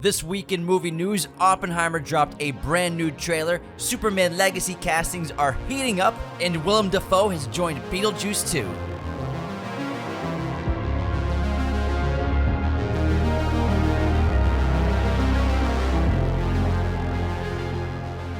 This week in movie news, Oppenheimer dropped a brand new trailer, Superman Legacy castings are heating up, and Willem Dafoe has joined Beetlejuice 2.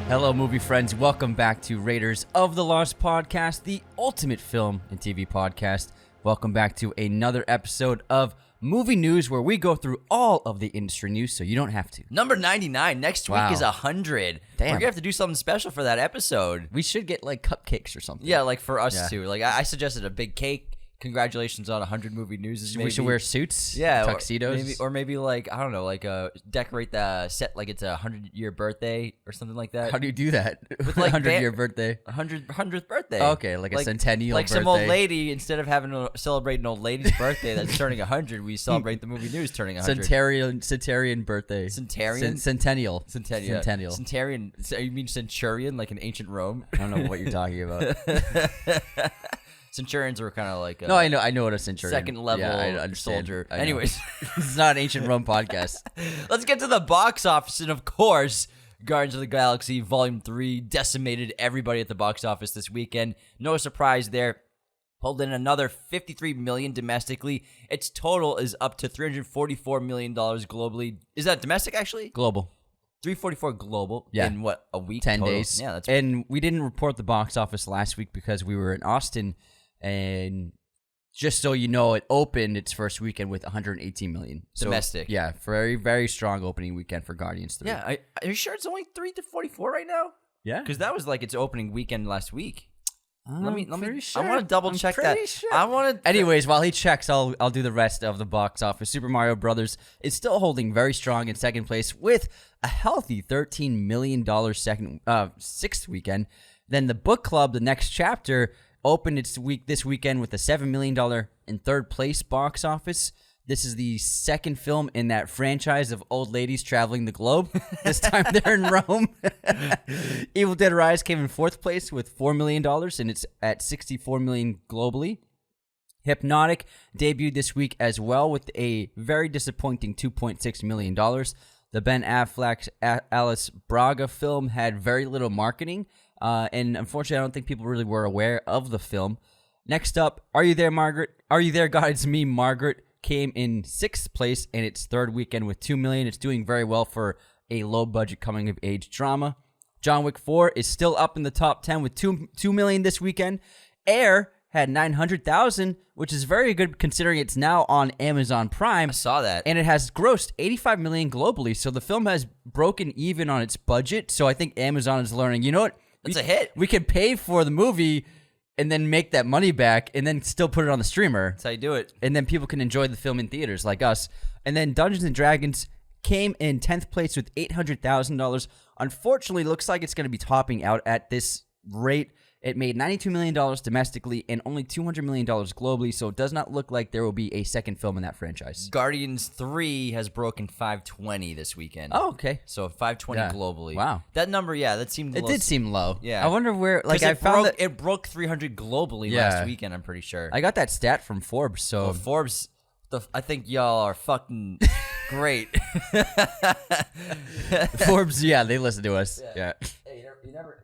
Hello, movie friends. Welcome back to Raiders of the Lost Podcast, the ultimate film and TV podcast. Welcome back to another episode of Movie News, where we go through all of the industry news so you don't have to. Number 99. Next week is 100. Damn. We're going to have to do something special for that episode. We should get like cupcakes or something. Yeah, like for us too. Like I suggested a big cake. Congratulations on 100 movie news. We should wear suits, tuxedos. Or maybe like, I don't know, like decorate the set like it's a 100-year birthday or something like that. How do you do that? With like 100-year birthday? 100th birthday. Okay, like a centennial like birthday. Some old lady, instead of having to celebrate an old lady's birthday that's turning 100, we celebrate the movie news turning 100. Centurion birthday. Centennial? Centennial. Centurion. You mean centurion, like in ancient Rome? I don't know what you're talking about. Centurions were kind of like no, I know what a centurion. Second level soldier. Anyways, this is not an ancient Rome podcast. Let's get to the box office, and of course, Guardians of the Galaxy Volume 3 decimated everybody at the box office this weekend. No surprise there. Pulled in another $53 million domestically. Its total is up to $344 million globally. Is that domestic actually? Global. 344 global in what, a week? 10 total? days. Yeah, that's and we didn't report the box office last week because we were in Austin. And just so you know, it opened its first weekend with $118 million. Domestic. So, yeah, very, very strong opening weekend for Guardians 3. Yeah, are you sure it's only 3 to 44 right now? Yeah. Because that was like its opening weekend last week. Let me. Sure. I want to double check that. Sure. I want to. Anyways, while he checks, I'll do the rest of the box office. Super Mario Brothers is still holding very strong in second place with a healthy $13 million sixth weekend. Then the Book Club, the next chapter, opened this weekend with a $7 million in third place box office. This is the second film in that franchise of old ladies traveling the globe. This time they're in Rome. Evil Dead Rise came in fourth place with $4 million, and it's at $64 million globally. Hypnotic debuted this week as well with a very disappointing $2.6 million. The Ben Affleck Alice Braga film had very little marketing, and unfortunately I don't think people really were aware of the film. Next up, Are You There, Margaret? Are You There, God? It's Me, Margaret came in sixth place in its third weekend with $2 million. It's doing very well for a low-budget coming-of-age drama. John Wick 4 is still up in the top 10 with $2 million this weekend. Air had $900,000, which is very good considering it's now on Amazon Prime. I saw that. And it has grossed $85 million globally, so the film has broken even on its budget. So I think Amazon is learning, you know what? It's a hit. We can pay for the movie and then make that money back and then still put it on the streamer. That's how you do it. And then people can enjoy the film in theaters like us. And then Dungeons & Dragons came in 10th place with $800,000. Unfortunately, looks like it's going to be topping out at this rate. It made $92 million domestically and only $200 million globally, so it does not look like there will be a second film in that franchise. Guardians 3 has broken 520 this weekend. Oh, okay. So 520 globally. Wow. That number, that seemed It did seem low. Yeah. I wonder where, like, I found that it broke 300 globally last weekend, I'm pretty sure. I got that stat from Forbes, so. Well, Forbes, I think y'all are fucking great. Forbes, they listen to us. Yeah. Hey,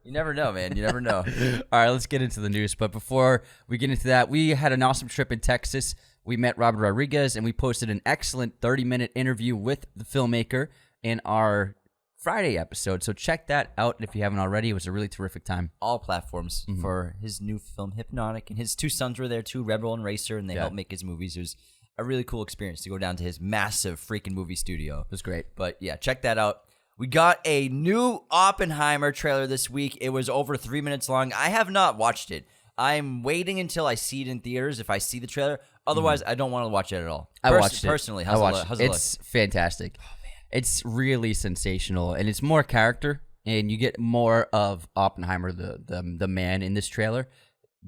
you never know, man. You never know. All right, let's get into the news. But before we get into that, we had an awesome trip in Texas. We met Robert Rodriguez, and we posted an excellent 30-minute interview with the filmmaker in our Friday episode. So check that out if you haven't already. It was a really terrific time. All platforms for his new film, Hypnotic. And his two sons were there, too, Rebel and Racer, and they helped make his movies. It was a really cool experience to go down to his massive freaking movie studio. It was great. But yeah, check that out. We got a new Oppenheimer trailer this week. It was over 3 minutes long. I have not watched it. I'm waiting until I see it in theaters if I see the trailer. Otherwise, I don't want to watch it at all. I watched it. Personally, how's it look? It's fantastic. Oh, man. It's really sensational, and it's more character, and you get more of Oppenheimer, the man in this trailer.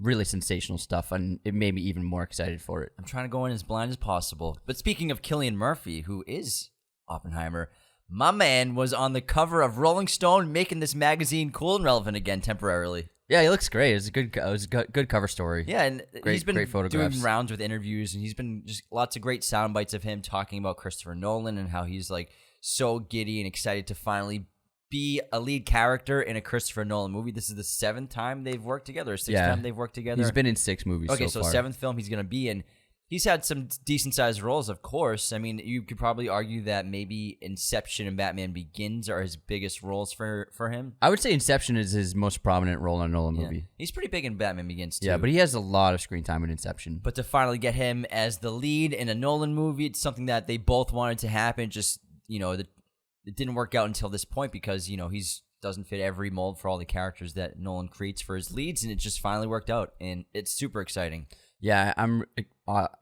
Really sensational stuff, and it made me even more excited for it. I'm trying to go in as blind as possible. But speaking of Cillian Murphy, who is Oppenheimer, my man was on the cover of Rolling Stone, making this magazine cool and relevant again temporarily. Yeah, he looks great. It was a good cover story. Yeah, and he's been great photographs. doing rounds with interviews, and he's been just lots of great sound bites of him talking about Christopher Nolan and how he's like so giddy and excited to finally be a lead character in a Christopher Nolan movie. This is the 7th time they've worked together, or 6th time they've worked together. He's been in 6 movies so far. 7th film he's going to be in. He's had some decent-sized roles, of course. I mean, you could probably argue that maybe Inception and Batman Begins are his biggest roles for him. I would say Inception is his most prominent role in a Nolan movie. He's pretty big in Batman Begins, too. Yeah, but he has a lot of screen time in Inception. But to finally get him as the lead in a Nolan movie, it's something that they both wanted to happen. Just, it didn't work out until this point because, he's doesn't fit every mold for all the characters that Nolan creates for his leads, and it just finally worked out, and it's super exciting. Yeah, I'm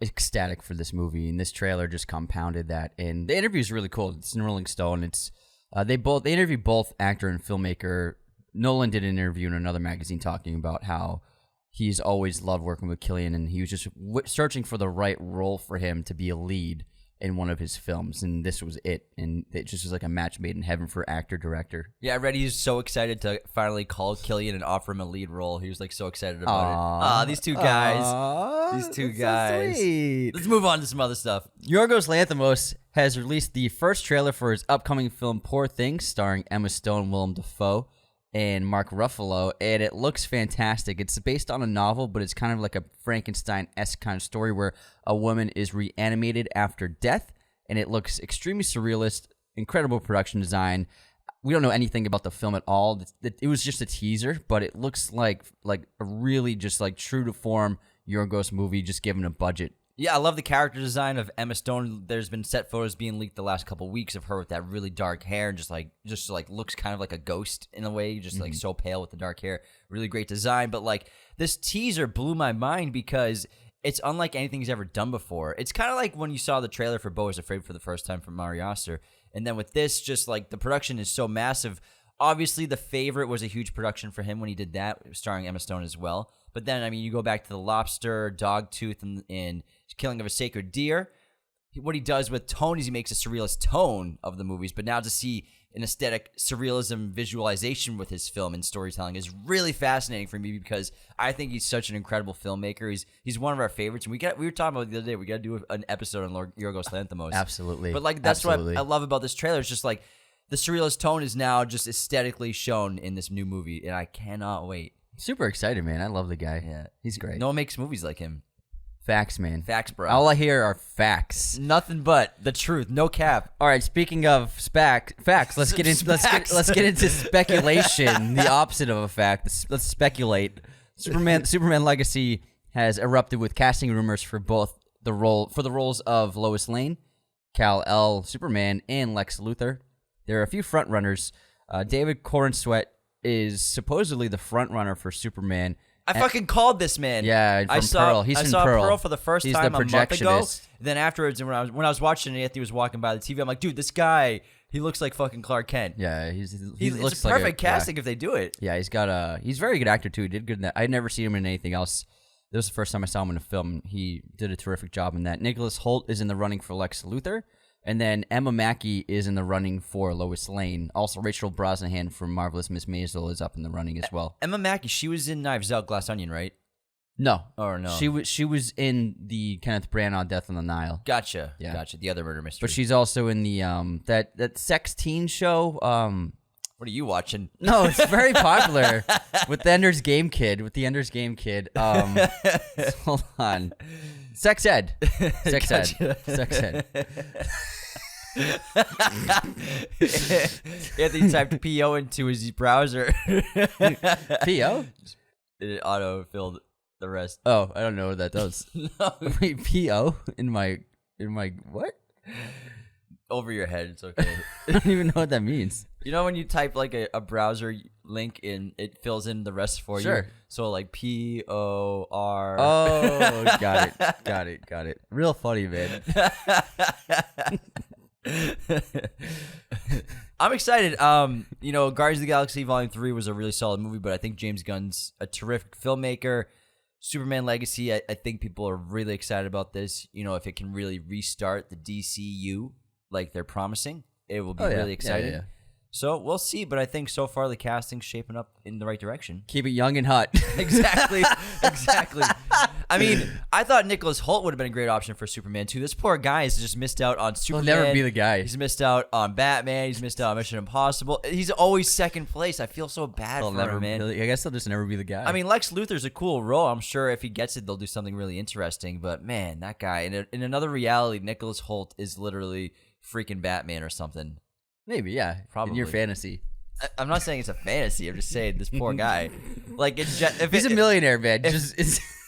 ecstatic for this movie, and this trailer just compounded that. And the interview is really cool. It's in Rolling Stone. It's they interviewed both actor and filmmaker. Nolan did an interview in another magazine talking about how he's always loved working with Cillian, and he was just searching for the right role for him to be a lead in one of his films, and this was it. And it just was like a match made in heaven for actor-director. Yeah, I read he's so excited to finally call Cillian and offer him a lead role. He was like so excited about it. These two guys. These two guys. So sweet. Let's move on to some other stuff. Yorgos Lanthimos has released the first trailer for his upcoming film Poor Things, starring Emma Stone, Willem Dafoe, and Mark Ruffalo, and it looks fantastic. It's based on a novel, but it's kind of like a Frankenstein-esque kind of story where a woman is reanimated after death, and it looks extremely surrealist, incredible production design. We don't know anything about the film at all. It was just a teaser, but it looks like a really just like true to form Yorgos movie, just given a budget. Yeah, I love the character design of Emma Stone. There's been set photos being leaked the last couple of weeks of her with that really dark hair and just looks kind of like a ghost in a way, just like so pale with the dark hair. Really great design, but like this teaser blew my mind because it's unlike anything he's ever done before. It's kind of like when you saw the trailer for Beau is Afraid for the first time from Ari Aster, and then with this, just like the production is so massive. Obviously, The Favorite was a huge production for him when he did that, starring Emma Stone as well. But then, I mean, you go back to The Lobster, Dogtooth, and Killing of a Sacred Deer. What he does with tone is he makes a surrealist tone of the movies. But now to see an aesthetic surrealism visualization with his film and storytelling is really fascinating for me because I think he's such an incredible filmmaker. He's one of our favorites. And we were talking about the other day, we got to do an episode on Yorgos Lanthimos. Absolutely. But like that's what I love about this trailer. It's just like the surrealist tone is now just aesthetically shown in this new movie, and I cannot wait. Super excited, man. I love the guy. Yeah. He's great. No one makes movies like him. Facts, man. Facts, bro. All I hear are facts. Nothing but the truth. No cap. All right. Speaking of facts, let's get into speculation. The opposite of a fact. Let's speculate. Superman Legacy has erupted with casting rumors for the roles of Lois Lane, Kal-El Superman, and Lex Luthor. There are a few frontrunners. David Corenswet is supposedly the frontrunner for Superman. I fucking called this man. Yeah, I saw Pearl. He's I in saw Pearl. Pearl for the first He's time the a month ago. projectionist. Then afterwards, when I was watching it, Anthony was walking by the TV. I'm like, dude, this guy, he looks like fucking Clark Kent. Yeah, he It's looks a like perfect casting if they do it. Yeah, he's a very good actor too. He did good in that. I'd never seen him in anything else. This was the first time I saw him in a film. He did a terrific job in that. Nicholas Hoult is in the running for Lex Luthor. And then Emma Mackey is in the running for Lois Lane. Also, Rachel Brosnahan from Marvelous Miss Maisel is up in the running as well. Emma Mackey, she was in Knives Out, Glass Onion, right? No. Or no? She was in the Kenneth Branagh Death on the Nile. Gotcha. Yeah. Gotcha. The other murder mystery. But she's also in the that sex teen show. What are you watching? No, it's very popular with the Ender's Game Kid. Hold on. Sex Ed. Sex Ed. Sex Ed. Anthony typed PO into his browser. PO? It auto-filled the rest. Oh, I don't know what that does. No. Wait, PO? In my what? Over your head, it's okay. I don't even know what that means. You know when you type like a browser link in, it fills in the rest for you? Sure. So like POR. Oh, got it. Real funny, man. I'm excited. Guardians of the Galaxy Volume 3 was a really solid movie, but I think James Gunn's a terrific filmmaker. Superman Legacy, I think people are really excited about this. If it can really restart the DCU like they're promising, it will be really exciting. Yeah. So we'll see, but I think so far the casting's shaping up in the right direction. Keep it young and hot. Exactly. I mean, I thought Nicholas Hoult would have been a great option for Superman too. This poor guy has just missed out on Superman. He'll never be the guy. He's missed out on Batman. He's missed out on Mission Impossible. He's always second place. I feel so bad for him, man. I guess he'll just never be the guy. I mean, Lex Luthor's a cool role. I'm sure if he gets it, they'll do something really interesting. But man, that guy in another reality, Nicholas Hoult is literally freaking Batman or something. Maybe, yeah. Probably. In your fantasy. I'm not saying it's a fantasy. I'm just saying this poor guy. Like, if he's a millionaire, man.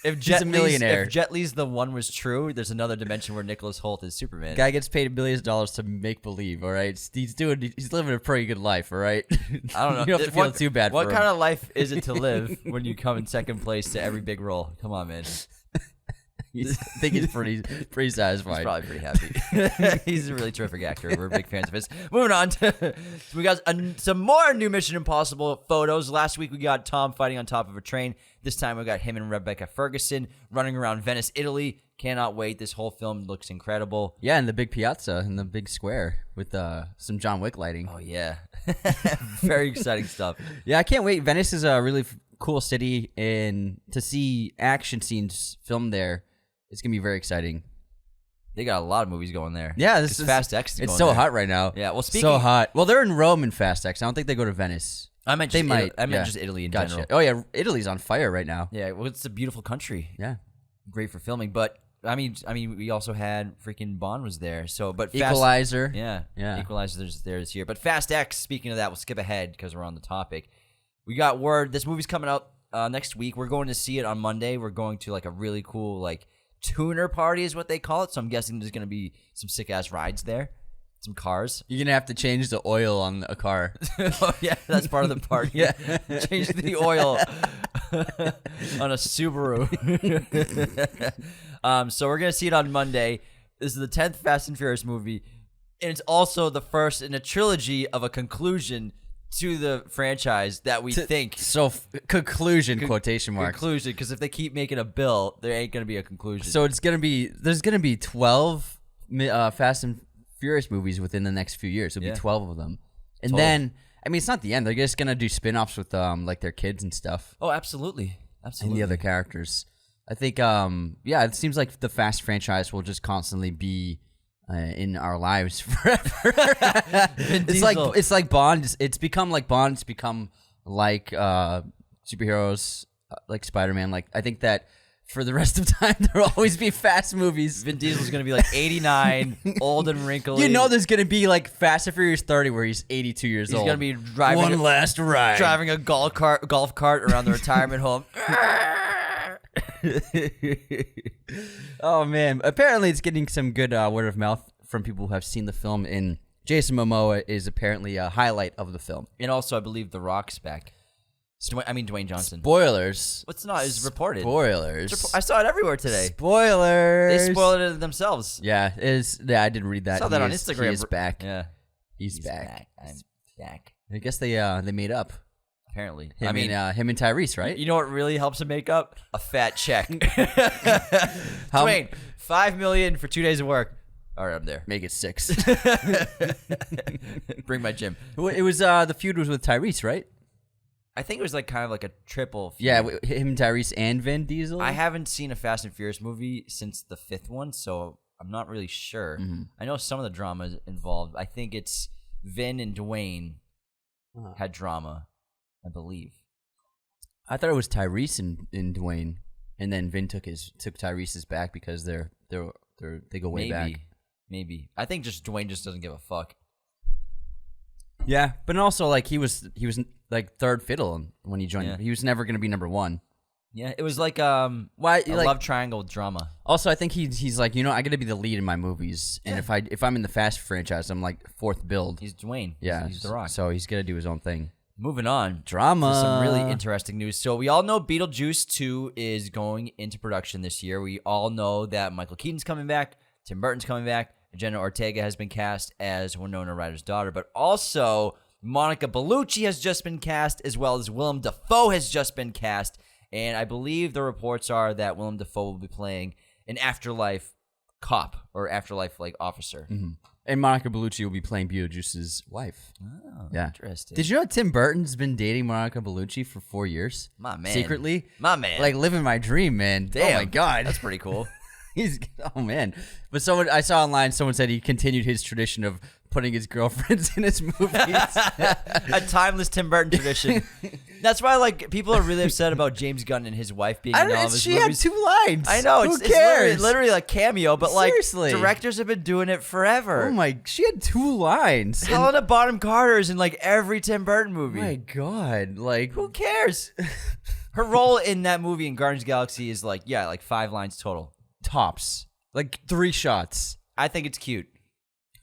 If Jet Li's the one was true, there's another dimension where Nicholas Hoult is Superman. Guy gets paid millions of dollars to make believe. All right, he's living a pretty good life. All right. I don't know. You don't have to feel too bad. What for kind him. of life is it to live when you come in second place to every big role? Come on, man. I think he's pretty satisfied. He's probably pretty happy. He's a really terrific actor. We're big fans of his. Moving on to, we got some more new Mission Impossible photos. Last week we got Tom fighting on top of a train. This time we got him and Rebecca Ferguson running around Venice, Italy. Cannot wait. This whole film looks incredible. Yeah, and the big piazza and the big square with some John Wick lighting. Oh, yeah. Very exciting stuff. Yeah, I can't wait. Venice is a really cool city, and to see action scenes filmed there, it's going to be very exciting. They got a lot of movies going there. Yeah, this is Fast X. It's so hot right now. Yeah, well, so hot. Well, they're in Rome in Fast X. I don't think they go to Venice. I meant just Italy in general. Oh yeah, Italy's on fire right now. Yeah, well, it's a beautiful country. Yeah, great for filming. But I mean, we also had freaking Bond was there. So, but Equalizer. Yeah. Equalizer's there this year. But Fast X. Speaking of that, we'll skip ahead because we're on the topic. We got word this movie's coming out next week. We're going to see it on Monday. We're going to like a really cool tuner party is what they call it. So I'm guessing there's going to be some sick ass rides there. Some cars. You're gonna have to change the oil on a car. Oh yeah, that's part of the party. Yeah, change the oil on a Subaru. So we're gonna see it on Monday. This is the 10th Fast and Furious movie, and it's also the first in a trilogy of a conclusion to the franchise that we think. So conclusion quotation marks. Conclusion, because if they keep making a bill, there ain't gonna be a conclusion. So there's gonna be 12 Fast and Furious movies within the next few years. It'll be 12 of them. And then, I mean, it's not the end. They're just going to do spin-offs with their kids and stuff. Oh, absolutely. And the other characters. I think, it seems like the Fast franchise will just constantly be in our lives forever. It's like Bond. It's become like Bond. It's become like superheroes, like Spider-Man. Like, I think that for the rest of time, there will always be Fast movies. Vin Diesel's going to be like 89, old and wrinkly. You know there's going to be like Fast and Furious 30 where he's 82 years old. He's going to be driving one last ride. Driving a golf cart around the retirement home. Oh, man. Apparently, it's getting some good word of mouth from people who have seen the film, and Jason Momoa is apparently a highlight of the film. And also, I believe The Rock's back. Dwayne Johnson. Spoilers. What's not is reported. Spoilers. I saw it everywhere today. Spoilers. They spoiled it themselves. Yeah, I didn't read that. I saw that on Instagram. He is back. Yeah, he's back. I'm back. I guess they made up. Apparently, him and Tyrese, right? You know what really helps him make up? A fat check. Dwayne, $5 million for 2 days of work. All right, I'm there. Make it 6. Bring my gym. It was the feud was with Tyrese, right? I think it was kind of like a triple feud. Yeah, him, Tyrese, and Vin Diesel. I haven't seen a Fast and Furious movie since the 5th one, so I'm not really sure. Mm-hmm. I know some of the drama involved. I think it's Vin and Dwayne had drama, I believe. I thought it was Tyrese and Dwayne, and then Vin took Tyrese's back because they go way back. Maybe. I think just Dwayne just doesn't give a fuck. Yeah, but also he was like third fiddle when he joined. Yeah. He was never going to be number 1. Yeah, it was like a love triangle drama. Also, I think he's like, I got to be the lead in my movies, and if I'm in the Fast franchise, I'm like 4th build. He's Dwayne. Yeah, he's The Rock. So he's going to do his own thing. Moving on, drama. Some really interesting news. So we all know Beetlejuice 2 is going into production this year. We all know that Michael Keaton's coming back, Tim Burton's coming back. Jenna Ortega has been cast as Winona Ryder's daughter, but also Monica Bellucci has just been cast, as well as Willem Dafoe has just been cast, and I believe the reports are that Willem Dafoe will be playing an afterlife cop or afterlife officer. Mm-hmm. And Monica Bellucci will be playing Beetlejuice's wife. Oh, Yeah. interesting. Did you know Tim Burton's been dating Monica Bellucci for 4 years? My man. Secretly? My man. Like living my dream, man. Damn. Oh my God. That's pretty cool. Oh man. But I saw online, someone said he continued his tradition of putting his girlfriends in his movies. A timeless Tim Burton tradition. That's why like people are really upset about James Gunn and his wife being in all of his she movies. had 2 lines. I know. Who It's cares? literally like cameo, but like Seriously. directors have been doing it forever. Oh my, she had 2 lines. And- Helena Bonham Carter is in like every Tim Burton movie. my God. Like, Who cares? Her role in that movie in Guardians of the Galaxy is like 5 lines total. tops. Like 3 shots. I think it's cute.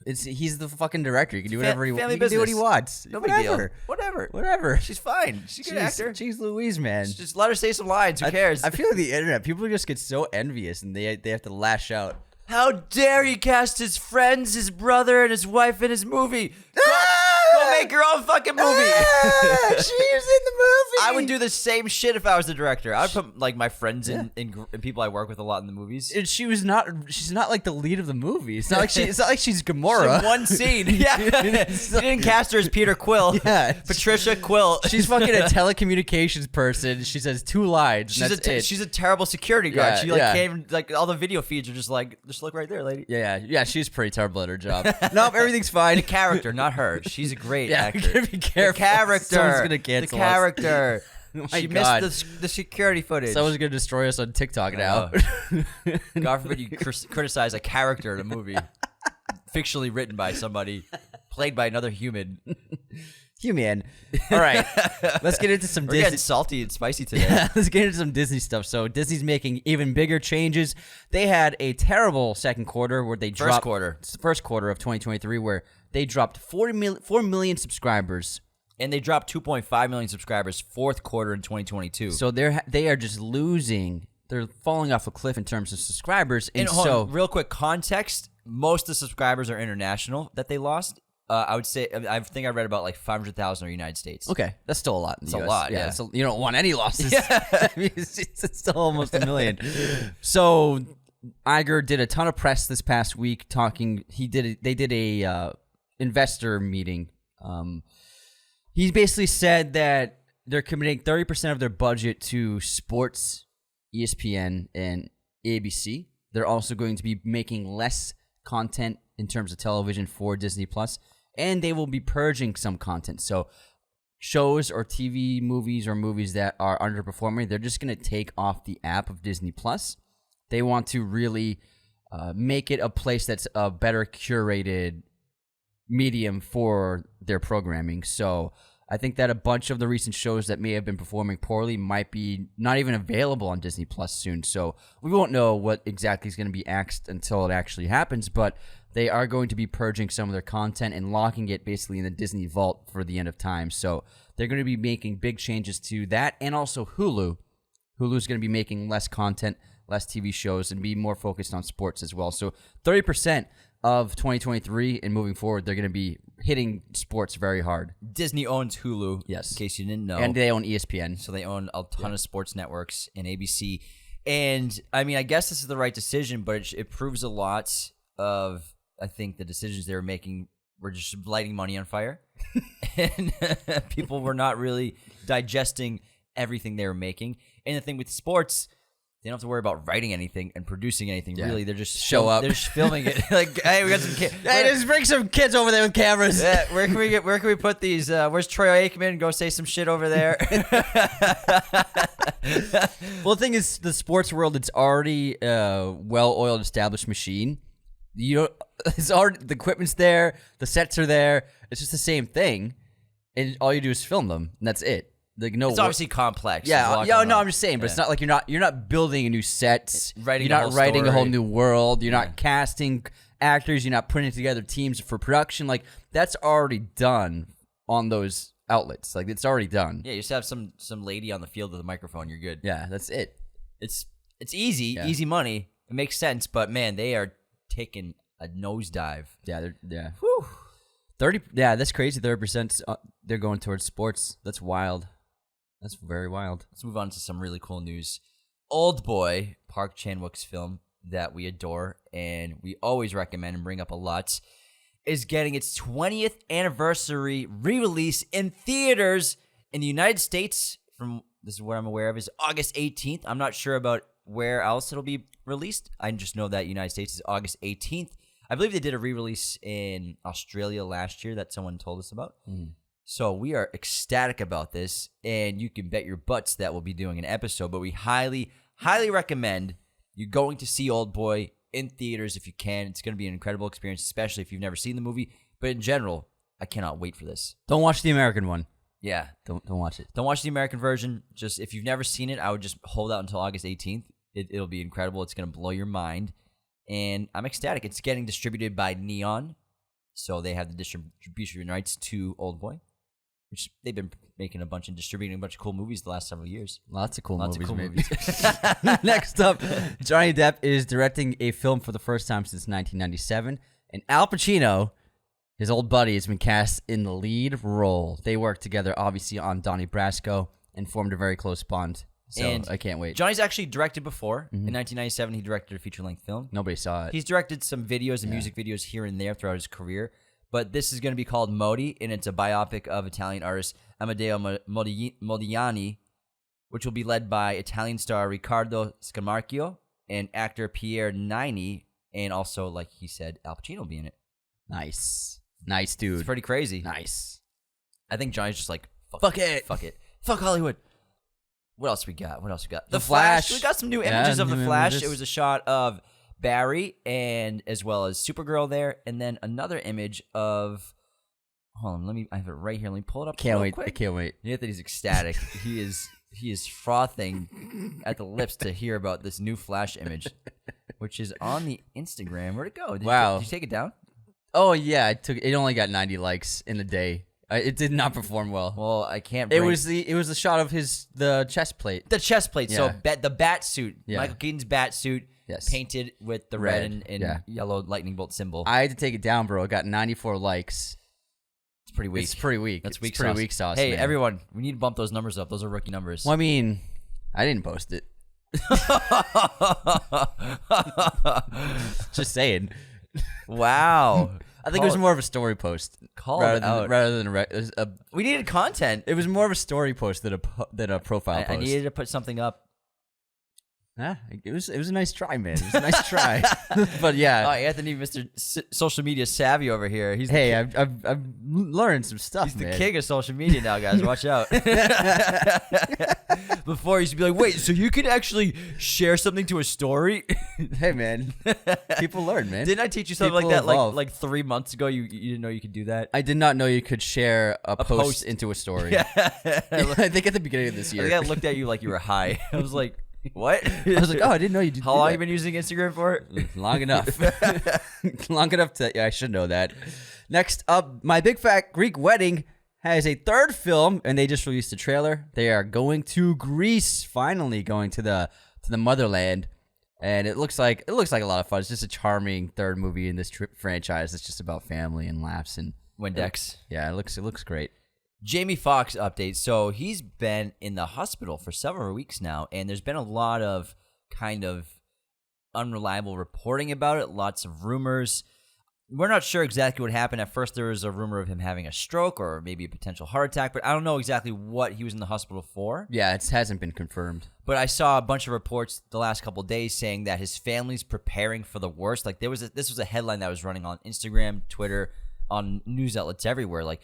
He's the fucking director. He can do whatever he wants. family He can do what he business. wants. No big Whatever. deal. Whatever. Whatever. She's fine. She's a good actor. She's Louise, man. Just let her say some lines. Who cares? I feel like the internet, people just get so envious and they have to lash out. How dare you cast his friends, his brother, and his wife in his movie? Go make your own fucking movie. She's in the movie. I would do the same shit if I was the director. I would put like my friends in people I work with a lot in the movies. And she's not like the lead of the movie. It's not like she's Gamora. In one scene. Yeah. You didn't cast her as Peter Quill. Yeah. Patricia Quill. She's fucking a telecommunications person. She says 2 lines. She's a terrible security guard. Yeah, She like yeah. can't even, like all the video feeds are just like, just look right there, lady. Yeah. She's pretty terrible at her job. Nope, everything's fine. The character, not her. She's a great actor. Be careful. The character. Someone's gonna cancel the character. Oh my She God. missed the security footage. Someone's gonna destroy us on TikTok now. God forbid you criticize a character in a movie, fictionally written by somebody, played by another human. Human. All right, let's get into some We're getting Disney. salty and spicy today. Yeah, let's get into some Disney stuff. So Disney's making even bigger changes. They had a terrible second quarter where they dropped first quarter of 2023 where they dropped 4 million subscribers. And they dropped 2.5 million subscribers fourth quarter in 2022. So they are just losing. They're falling off a cliff in terms of subscribers. And hold so on, real quick context, most of the subscribers are international that they lost. I would say, I think I read about like 500,000 are United States. okay, that's still a lot. In the It's a US. lot, yeah. So you don't want any losses. I mean, it's still almost 1 million. So Iger did a ton of press this past week talking. They did a investor meeting. He basically said that they're committing 30% of their budget to sports, ESPN, and ABC. They're also going to be making less content in terms of television for Disney Plus, and they will be purging some content. So shows or TV movies or movies that are underperforming, they're just going to take off the app of Disney Plus. They want to really make it a place that's a better curated medium for their programming. So I think that a bunch of the recent shows that may have been performing poorly might be not even available on Disney Plus soon. So we won't know what exactly is going to be axed until it actually happens, but they are going to be purging some of their content and locking it basically in the Disney vault for the end of time. So they're going to be making big changes to that, and also Hulu. Hulu's going to be making less content, less TV shows, and be more focused on sports as well. So 30% of 2023 and moving forward, they're going to be hitting sports very hard. Disney owns Hulu, Yes. in case you didn't know. And they own ESPN. So they own a ton of sports networks and ABC. And, I mean, I guess this is the right decision, but it proves a lot of, I think, the decisions they were making were just lighting money on fire. And people were not really digesting everything they were making. And the thing with sports, they don't have to worry about writing anything and producing anything. Yeah. Really, they're just Show up. They're just filming it. Like, hey, we got some kids. Hey, just bring some kids over there with cameras. Yeah, where can we put these? Where's Troy Aikman? Go say some shit over there. Well, the thing is, the sports world, it's already a well-oiled, established machine. It's already, the equipment's there, the sets are there. It's just the same thing, and all you do is film them, and that's it. Like, no, It's obviously complex. Yeah, There's a lot yeah. going No, on. I'm just saying, but Yeah. it's not like you're not building a new set. Writing you're a not whole writing a whole story. new world. You're Yeah. not casting actors. You're not putting together teams for production. Like, that's already done on those outlets. Like, it's already done. Yeah, you just have some lady on the field with a microphone. You're good. Yeah, that's it. It's easy, easy money. It makes sense, but man, they are taking a nosedive. Yeah, yeah. Whew. 30. Yeah, that's crazy. 30%. They're going towards sports. That's wild. That's very wild. Let's move on to some really cool news. Old Boy, Park Chan-wook's film that we adore and we always recommend and bring up a lot, is getting its 20th anniversary re-release in theaters in the United States. This is what I'm aware of, is August 18th. I'm not sure about where else it'll be released. I just know that United States is August 18th. I believe they did a re-release in Australia last year that someone told us about. So we are ecstatic about this, and you can bet your butts that we'll be doing an episode. But we highly, highly recommend you going to see Oldboy in theaters if you can. It's going to be an incredible experience, especially if you've never seen the movie. But in general, I cannot wait for this. Don't watch the American one. Yeah. Don't watch it. Don't watch the American version. Just if you've never seen it, I would just hold out until August 18th. It'll be incredible. It's going to blow your mind. And I'm ecstatic. It's getting distributed by Neon. So they have the distribution rights to Oldboy, which they've been making distributing a bunch of cool movies the last several years. Lots of cool movies. Next up, Johnny Depp is directing a film for the first time since 1997. And Al Pacino, his old buddy, has been cast in the lead role. They worked together, obviously, on Donnie Brasco and formed a very close bond. So and I can't wait. Johnny's actually directed before. In 1997, he directed a feature-length film. Nobody saw it. He's directed some videos and music videos here and there throughout his career. But this is going to be called Modi, and it's a biopic of Italian artist Amedeo Modigliani, which will be led by Italian star Riccardo Scamarcio and actor Pierre Niney, and also, like he said, Al Pacino will be in it. Nice, dude. It's pretty crazy. Nice. I think Johnny's just like, fuck it. Fuck Hollywood. What else we got? The Flash. We got some new images of The Flash. It was a shot of Barry and as well as Supergirl there, and then another image of. Hold on, I have it right here. Let me pull it up. I can't wait. You know that he's ecstatic. he is frothing at the lips to hear about this new Flash image, which is on the Instagram. Where'd it go? Did you take it down? Oh yeah, it only got 90 likes in a day. It did not perform well. Well, I can't. It was the shot of the chest plate. The chest plate. Yeah. So the bat suit. Yeah. Michael Keaton's bat suit. Yes. Painted with the red and yellow lightning bolt symbol. I had to take it down, bro. It got 94 likes. It's pretty weak. That's weak sauce. Hey, man. everyone, we need to bump those numbers up. Those are rookie numbers. Well, I mean, I didn't post it. Just saying. Wow. I think it was more of a story post rather than we needed content. It was more of a story post than a profile post. I needed to put something up. Yeah, it was a nice try, man. It was a nice try. But yeah. Oh, Anthony, Mr. Social Media savvy over here. I've learned some stuff. He's the king of social media now, guys. Watch out. Before he used to be like, wait, so you can actually share something to a story? Hey, man. People learn, man. Didn't I teach you something People like that evolve. like 3 months ago? You didn't know you could do that? I did not know you could share a post into a story. Yeah. I think at the beginning of this year. I think I looked at you like you were high. I was like, what? I was like, oh, I didn't know you did. How long have you been using Instagram for? Long enough. Long enough I should know that. Next up, My Big Fat Greek Wedding has a third film, and they just released a trailer. They are going to Greece, finally going to the motherland, and it looks like a lot of fun. It's just a charming third movie in this franchise. It's just about family and laughs and Windex. Yeah, it looks great. Jamie Foxx update. So he's been in the hospital for several weeks now, and there's been a lot of kind of unreliable reporting about it, lots of rumors. We're not sure exactly what happened. At first, there was a rumor of him having a stroke or maybe a potential heart attack, but I don't know exactly what he was in the hospital for. Yeah, it hasn't been confirmed. But I saw a bunch of reports the last couple of days saying that his family's preparing for the worst. Like this was a headline that was running on Instagram, Twitter, on news outlets everywhere, like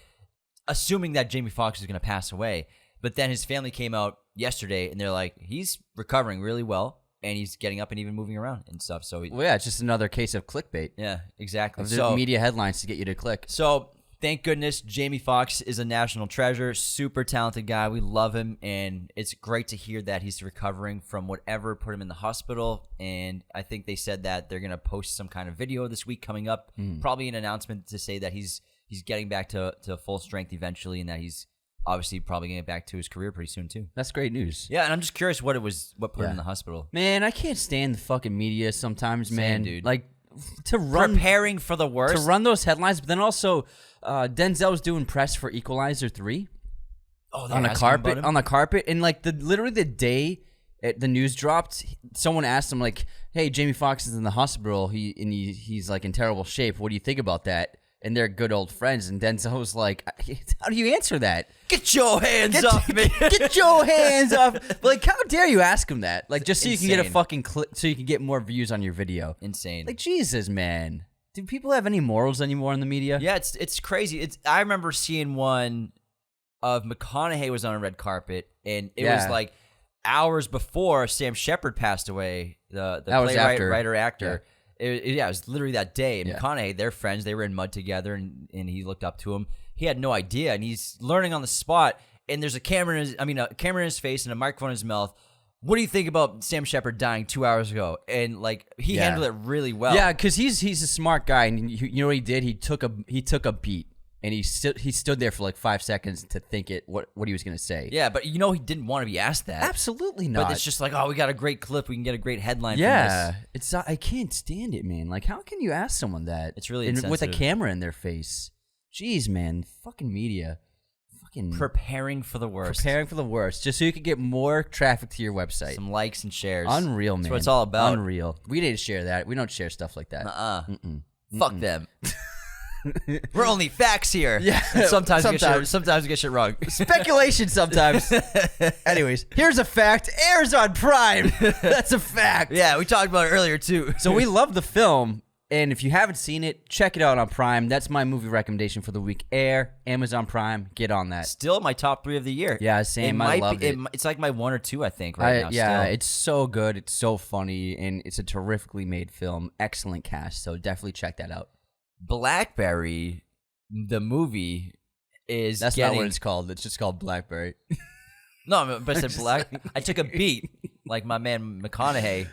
assuming that Jamie Foxx is going to pass away. But then his family came out yesterday, and they're like, he's recovering really well, and he's getting up and even moving around and stuff. So, it's just another case of clickbait. Yeah, exactly. So media headlines to get you to click. So thank goodness Jamie Foxx is a national treasure, super talented guy. We love him, and it's great to hear that he's recovering from whatever put him in the hospital. And I think they said that they're going to post some kind of video this week coming up, probably an announcement to say that he's getting back to full strength eventually, and that he's obviously probably going to get back to his career pretty soon too. That's great news. Yeah, and I'm just curious what put him in the hospital. Man, I can't stand the fucking media sometimes, man. Dude. Like preparing for the worst. To run those headlines, but then also Denzel's doing press for Equalizer 3. Oh, on the carpet, and like literally the day the news dropped, someone asked him like, "Hey, Jamie Foxx is in the hospital. He's like in terrible shape. What do you think about that?" and they're good old friends. And Denzel was like, "How do you answer that? Get your hands off me! Get your hands off!" Like, how dare you ask him that? Like, just so you can get a Insane. fucking clip, so you can get more views on your video. Insane. Like, Jesus, man. Do people have any morals anymore in the media? Yeah, it's crazy. I remember seeing one of McConaughey was on a red carpet, and it was like hours before Sam Shepard passed away. The playwright, writer, actor. Yeah. It was literally that day. And McConaughey, they're friends. They were in Mud together, and he looked up to him. He had no idea, and he's learning on the spot. And there's a camera in his face and a microphone in his mouth. What do you think about Sam Shepard dying 2 hours ago? And like he handled it really well. Yeah, because he's a smart guy, and you know what he did? He took a beat, and he stood there for like 5 seconds to think what he was gonna say. Yeah, but he didn't want to be asked that. Absolutely not. But it's just like, oh, we got a great clip. We can get a great headline. Yeah, from this. I can't stand it, man. Like, how can you ask someone that? It's really with a insensitive. camera in their face. Jeez, man, fucking media. Preparing for the worst. Preparing for the worst, just so you can get more traffic to your website. Some likes and shares. Unreal, man. That's what it's all about. Unreal. We didn't share that. We don't share stuff like that. Fuck them. We're only facts here. Yeah. And sometimes we get shit wrong. Speculation sometimes. Anyways, here's a fact. Airs on Prime. That's a fact. Yeah, we talked about it earlier too. So we love the film. And if you haven't seen it, check it out on Prime. That's my movie recommendation for the week. Air, Amazon Prime, get on that. Still my top 3 of the year. Yeah, same. I loved it. It's like my 1 or 2, I think, right now. Yeah, still. it's so good. It's so funny, and it's a terrifically made film. Excellent cast, so definitely check that out. Blackberry, the movie, is That's not what it's called. It's just called Blackberry. No, but I said I took a beat, like my man McConaughey.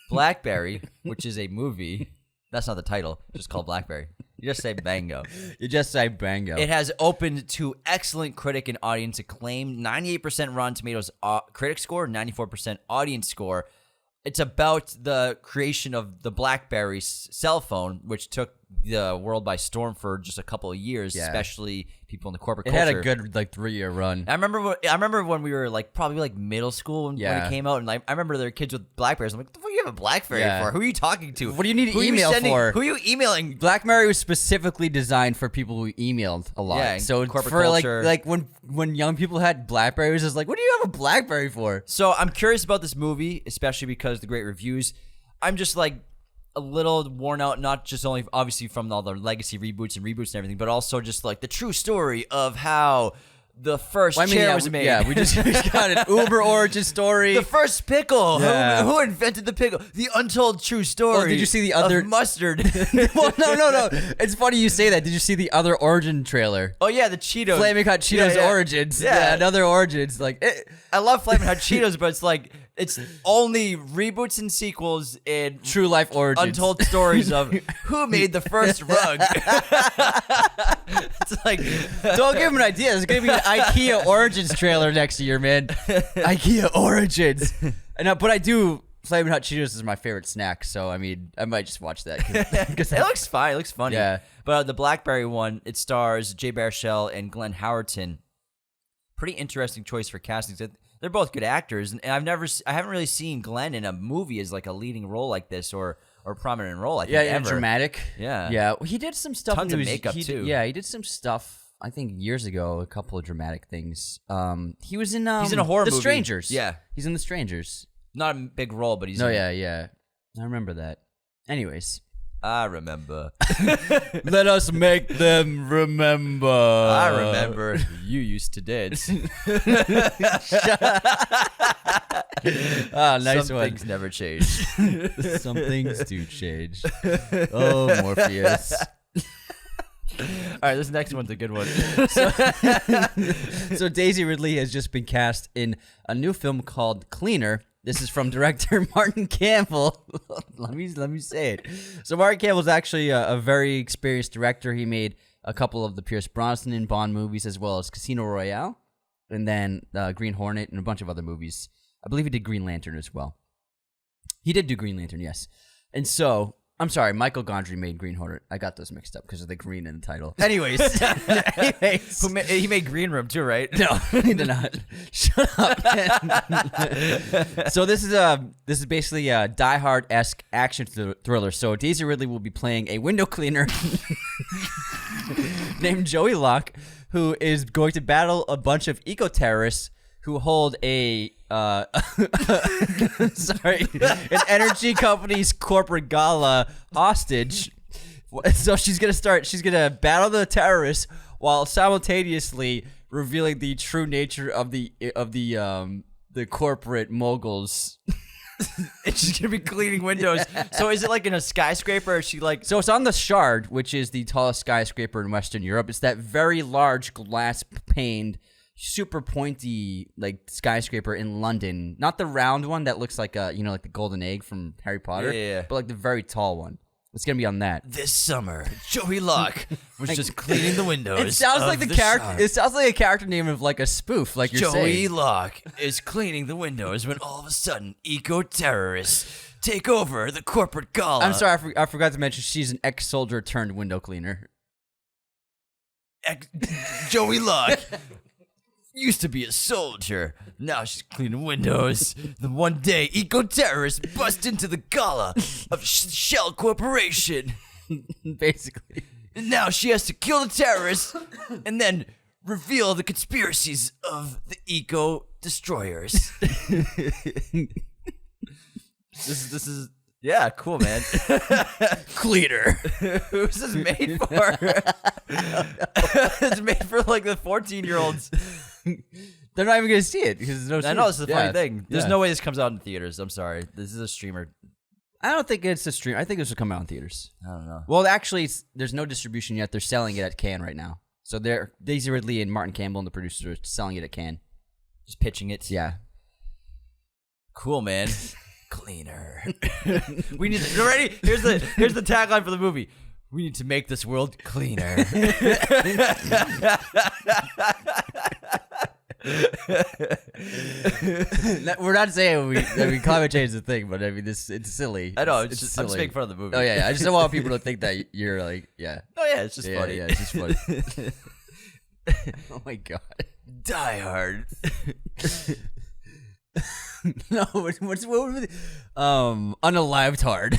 Blackberry, which is a movie. That's not the title. It's just called Blackberry. You just say bango. You just say bango. It has opened to excellent critic and audience acclaim. 98% Rotten Tomatoes critic score, 94% audience score. It's about the creation of the BlackBerry cell phone, which took the world by storm for just a couple of years, especially people in the corporate culture. It had a good 3-year run. I remember when we were probably middle school when it came out, and I remember there were kids with Blackberries. I'm like, what the fuck do you have a Blackberry for? Who are you talking to? What do you need to email for? Who are you emailing? BlackBerry was specifically designed for people who emailed a lot. Yeah, so corporate for culture. when young people had Blackberries, it's like, what do you have a Blackberry for? So I'm curious about this movie, especially because of the great reviews. I'm just a little worn out, not just only obviously from all the legacy reboots and everything, but also just the true story of how the first chair was made. Yeah, we just got an Uber origin story. The first pickle. Yeah. Who invented the pickle? The untold true story. Oh, did you see the other mustard? Well, no. It's funny you say that. Did you see the other Origin trailer? Oh yeah, the Cheetos. Flaming Hot Cheetos Origins. Yeah, another Origins. I love Flaming Hot Cheetos, but it's only reboots and sequels and true life origins. Untold stories of who made the first rug. It's don't give him an idea. There's gonna be an IKEA Origins trailer next year, man. IKEA Origins. But I do. Flaming Hot Cheetos is my favorite snack, so I might just watch that. Cause it looks fine. It looks funny. Yeah. But the BlackBerry one, it stars Jay Baruchel and Glenn Howerton. Pretty interesting choice for castings. They're both good actors, and I haven't really seen Glenn in a movie as a leading role like this or prominent role. I think ever. Dramatic. Yeah. He did some stuff. Tons of makeup too. Yeah, he did some stuff. I think years ago, a couple of dramatic things. He was in. He's in a horror movie. The Strangers. Yeah, he's in The Strangers. Not a big role, but he's. No, yeah. I remember that. Anyways. I remember. Let us make them remember. I remember you used to dance. Nice Some one. things never change. Some things do change. Oh, Morpheus. All right, this next one's a good one. So Daisy Ridley has just been cast in a new film called Cleaner. This is from director Martin Campbell. let me say it. So Martin Campbell's actually a very experienced director. He made a couple of the Pierce Brosnan and Bond movies, as well as Casino Royale, and then Green Hornet, and a bunch of other movies. I believe he did Green Lantern as well. He did do Green Lantern, yes. And so I'm sorry, Michael Gondry made Green Hornet. I got those mixed up because of the green in the title. Anyways, He made Green Room too, right? No, he did not. Shut up. So this is basically a Die Hard-esque action thriller. So Daisy Ridley will be playing a window cleaner named Joey Locke, who is going to battle a bunch of eco-terrorists who hold an energy company's corporate gala hostage. So she's gonna battle the terrorists while simultaneously revealing the true nature of the corporate moguls. And she's gonna be cleaning windows. So is it like in a skyscraper? Or is she like? So it's on the Shard, which is the tallest skyscraper in Western Europe. It's that very large glass paned, super pointy like skyscraper in London. Not the round one that looks like like the golden egg from Harry Potter. Yeah. But like the very tall one. It's gonna be on that. This summer, Joey Locke was just cleaning the windows. It sounds like the character. Shard. It sounds like a character name of like a spoof, like you're saying. Joey Locke is cleaning the windows when all of a sudden eco-terrorists take over the corporate gala. I'm sorry, I forgot to mention she's an ex-soldier turned window cleaner. Joey Locke used to be a soldier. Now she's cleaning windows. The one day, eco-terrorists bust into the gala of Shell Corporation. Basically. And now she has to kill the terrorists and then reveal the conspiracies of the eco-destroyers. This is yeah, cool, man. Cleaner. Who's this made for? It's made for like the 14-year-olds. They're not even gonna see it because there's no. I know this is the funny thing. There's Yeah. no way this comes out in theaters. I'm sorry. This is a streamer. I don't think it's a stream. I think this will come out in theaters. I don't know. Well, actually, there's no distribution yet. They're selling it at Cannes right now. So Daisy Ridley and Martin Campbell and the producer are selling it at Cannes. Just pitching it. Yeah. Cool, man. Cleaner. We need to, ready? Here's the tagline for the movie. We need to make this world cleaner. We're not saying climate change is a thing, but I mean it's silly. I know. It's I'm just making fun of the movie. Oh yeah. I just don't want people to think that you're like Oh yeah, it's just funny. Yeah, it's just funny. Oh my god. Die Hard. No, what was it? Unalived Hard.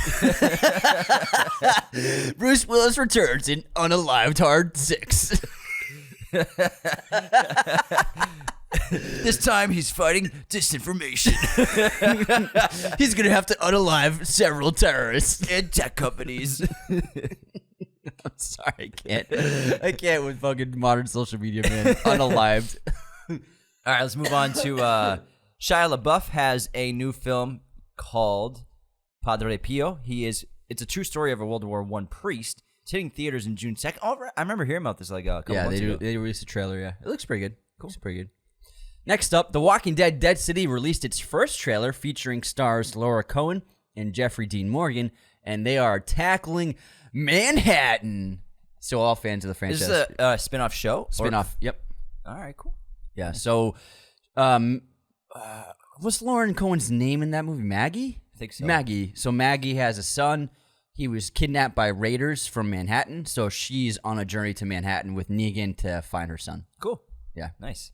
Bruce Willis returns in Unalived Hard 6. This time he's fighting disinformation. He's gonna have to unalive several terrorists and tech companies. I'm sorry, I can't with fucking modern social media, man. Unalived. All right, let's move on to Shia LaBeouf has a new film called Padre Pio. It's a true story of a World War I priest. It's hitting theaters in June 2nd. Oh, I remember hearing about this like a couple months ago. They released a trailer, yeah. It looks pretty good. Cool. It's pretty good. Next up, The Walking Dead Dead City released its first trailer featuring stars Laura Cohen and Jeffrey Dean Morgan, and they are tackling Manhattan. So all fans of the franchise. Is this a spin-off show? Spin-off, yep. All right, cool. Yeah, so what's Lauren Cohen's name in that movie? Maggie? I think so. Maggie. So Maggie has a son. He was kidnapped by raiders from Manhattan, so she's on a journey to Manhattan with Negan to find her son. Cool. Yeah. Nice.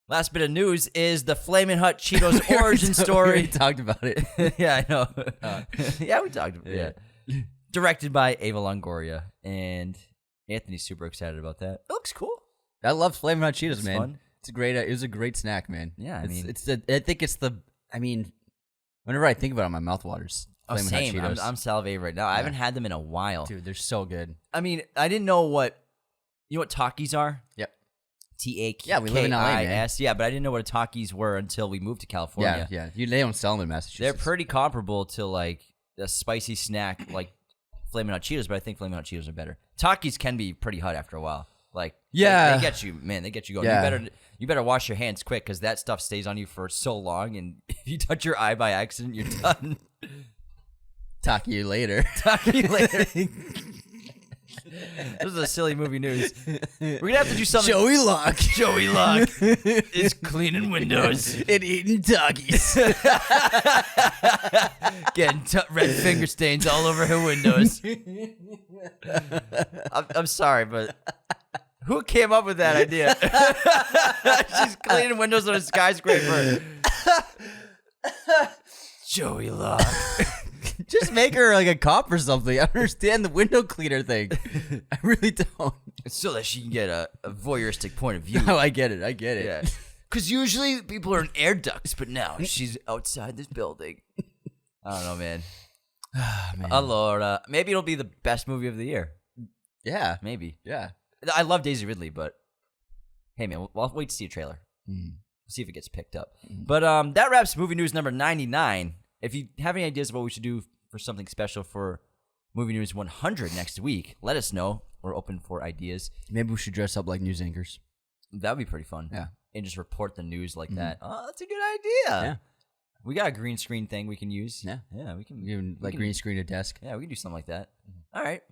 Last bit of news is the Flamin' Hut Cheetos origin story. We already talked about it. Yeah, I know. Yeah, we talked about it. Yeah. Directed by Ava Longoria, and Anthony's super excited about that. It looks cool. I love Flamin' Hot Cheetos, man. Fun. It's a great. It was a great snack, man. Yeah, I mean, whenever I think about it, my mouth waters. Oh, Flamin' same. Hot Cheetos. I'm salivating right now. I haven't had them in a while. Dude, they're so good. I mean, I didn't know what Takis are? Yep. T-A-K-I-S. Yeah, we live in LA, man. Yeah, but I didn't know what Takis were until we moved to California. Yeah. They don't sell them in Massachusetts. They're pretty comparable to like a spicy snack like Flamin' Hot Cheetos, but I think Flamin' Hot Cheetos are better. Takis can be pretty hot after a while. Like, yeah, they get you, man. They get you going. Yeah. You better wash your hands quick because that stuff stays on you for so long, and if you touch your eye by accident, you're done. Talk to you later. Talk to you later. This is a silly movie news. We're gonna have to do something. Joey Luck. Joey Luck is cleaning windows and eating doggies. Getting red finger stains all over her windows. I'm sorry, but who came up with that idea? She's cleaning windows on a skyscraper. Joey Luck. Just make her like a cop or something. I understand the window cleaner thing. I really don't. So that she can get a voyeuristic point of view. No, I get it. Yeah. Because usually people are in air ducts, but now she's outside this building. I don't know, man. Man. Allora. Maybe it'll be the best movie of the year. Yeah. Maybe. Yeah. I love Daisy Ridley, but hey, man, we'll wait to see a trailer. See if it gets picked up. But that wraps movie news number 99. If you have any ideas of what we should do for something special for movie news 100 next week, let us know. We're open for ideas. Maybe we should dress up like news anchors. That would be pretty fun. Yeah. And just report the news like that. Oh, that's a good idea. Yeah. We got a green screen thing we can use. Yeah. Yeah, we can. Even like green screen a desk. Yeah, we can do something like that. All right.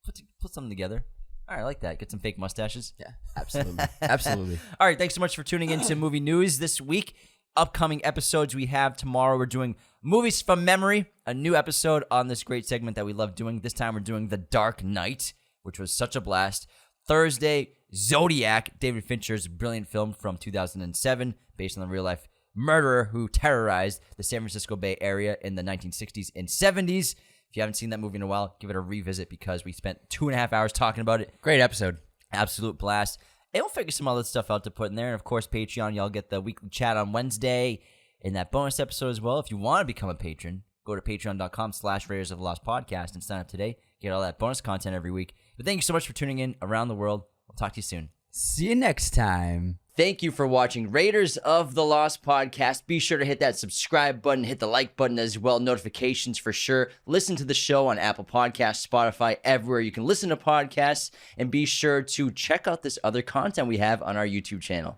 Put something together. All right, I like that. Get some fake mustaches. Yeah, absolutely. Absolutely. All right, thanks so much for tuning into Movie News this week. Upcoming episodes we have tomorrow. We're doing Movies from Memory, a new episode on this great segment that we love doing. This time we're doing The Dark Knight, which was such a blast. Thursday, Zodiac, David Fincher's brilliant film from 2007, based on the real-life murderer who terrorized the San Francisco Bay Area in the 1960s and 70s. If you haven't seen that movie in a while, give it a revisit because we spent 2.5 hours talking about it. Great episode. Absolute blast. And we'll figure some other stuff out to put in there. And, of course, Patreon, y'all get the weekly chat on Wednesday and that bonus episode as well. If you want to become a patron, go to patreon.com/Raiders of the Lost Podcast and sign up today. Get all that bonus content every week. But thank you so much for tuning in around the world. We'll talk to you soon. See you next time. Thank you for watching Raiders of the Lost Podcast. Be sure to hit that subscribe button, hit the like button as well, notifications for sure. Listen to the show on Apple Podcasts, Spotify, everywhere you can listen to podcasts. And be sure to check out this other content we have on our YouTube channel.